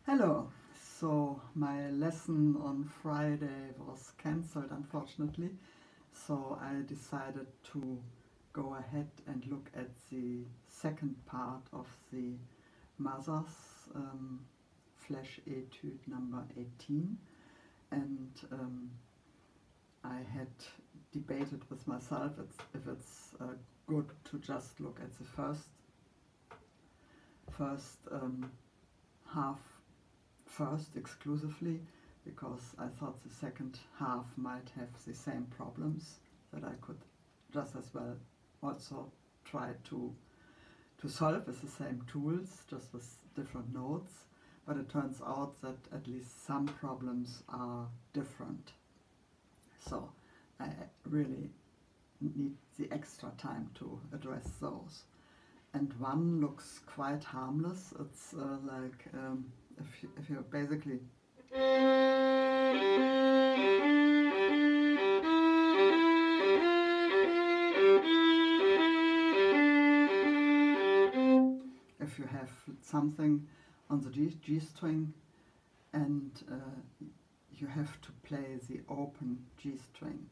Hello. So my lesson on Friday was cancelled, unfortunately. So I decided to go ahead and look at the second part of the mazas flesch etude number 18. And I had debated with myself if it's good to just look at the first half first exclusively, because I thought the second half might have the same problems, that I could just as well also try to solve with the same tools, just with different notes. But it turns out that at least some problems are different. So I really need the extra time to address those. And one looks quite harmless. It's like if you basically if you have something on the G string and you have to play the open G string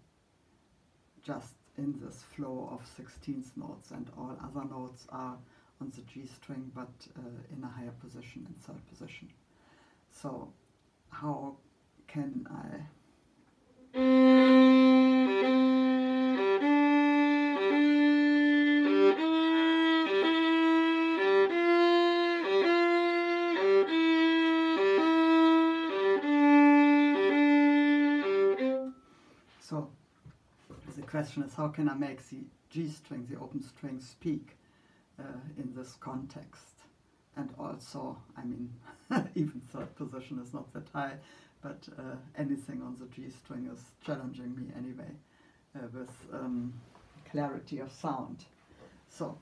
just in this flow of 16th notes, and all other notes are on the G string but in a higher position, in third position. So how can I so the question is, how can I make the G string, the open string, speak in this context? And also, I mean, even third position is not that high, but anything on the G string is challenging me anyway with clarity of sound. So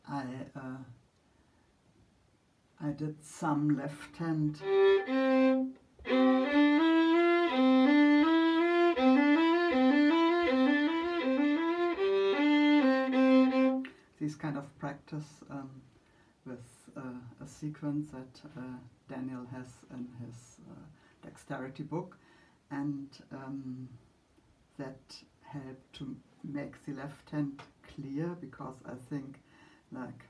I did some left hand this kind of practice with a sequence that Daniel has in his dexterity book, and that helped to make the left hand clear, because I think like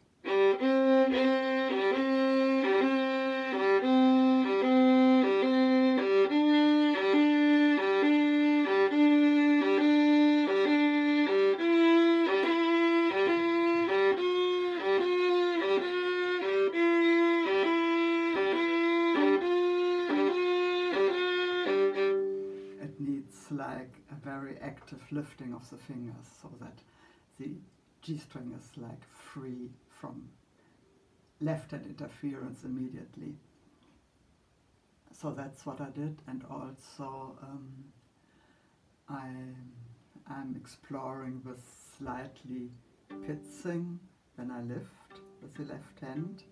like a very active lifting of the fingers, so that the G string is like free from left hand interference immediately. So that's what I did, and also I'm exploring with slightly pitzing when I lift with the left hand.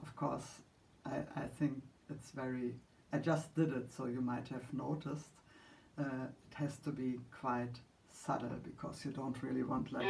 Of course, I think it's very, I just did it, so you might have noticed. It has to be quite subtle, because you don't really want like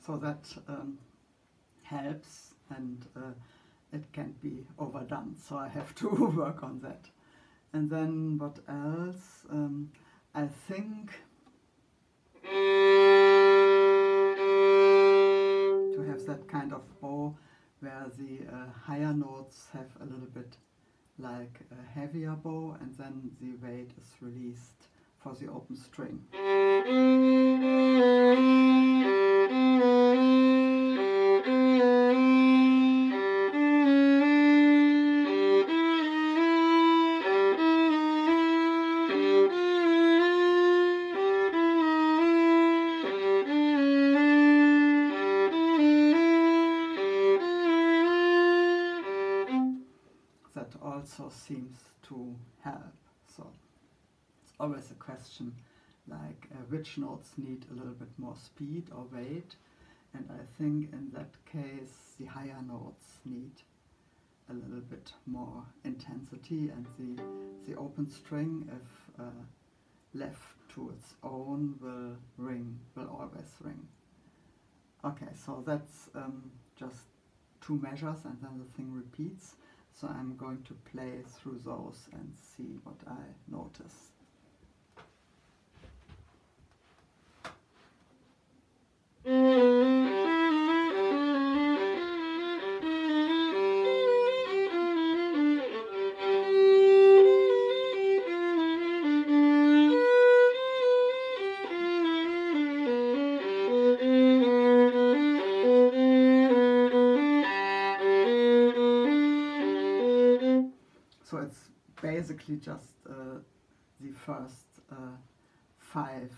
so that helps, and it can't be overdone, so I have to work on that. And then what else? I think to have that kind of bow where the higher notes have a little bit like a heavier bow, and then the weight is released for the open string. seems to help. So it's always a question like which notes need a little bit more speed or weight, and I think in that case the higher notes need a little bit more intensity, and the open string, if left to its own, will always ring. Okay, so that's just 2 measures and then the thing repeats. So I'm going to play through those and see what I notice. So it's basically just the first 5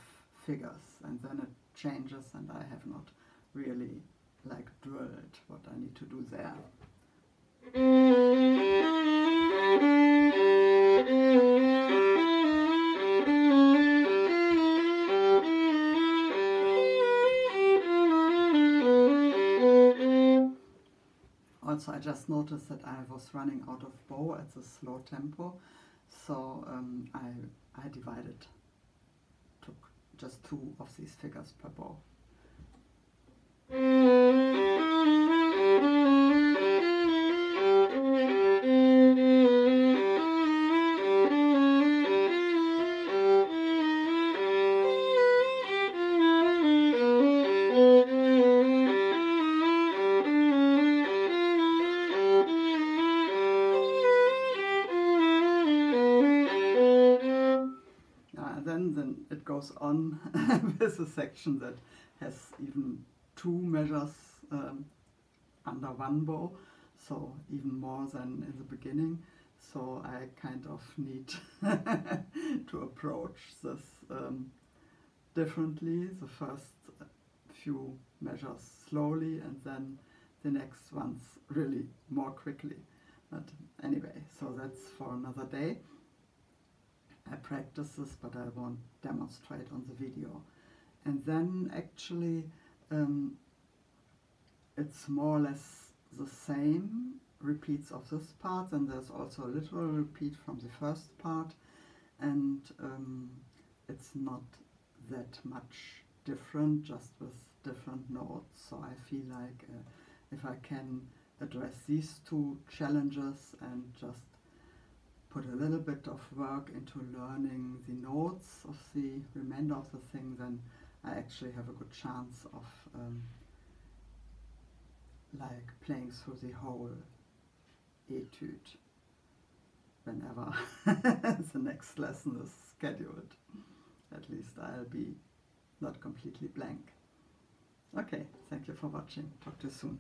figures, and then it changes, and I have not really like drilled what I need to do there. Also, I just noticed that I was running out of bow at the slow tempo, so I divided, took just 2 of these figures per bow. Then it goes on with a section that has even 2 measures under 1 bow, so even more than in the beginning. So I kind of need to approach this differently. The first few measures slowly, and then the next ones really more quickly. But anyway, so that's for another day. I practice this, but I won't demonstrate on the video. And then actually it's more or less the same repeats of this part, and there's also a little repeat from the first part, and it's not that much different, just with different notes. So I feel like if I can address these 2 challenges and just put a little bit of work into learning the notes of the remainder of the thing, then I actually have a good chance of like playing through the whole etude whenever the next lesson is scheduled. At least I'll be not completely blank. Okay, thank you for watching. Talk to you soon.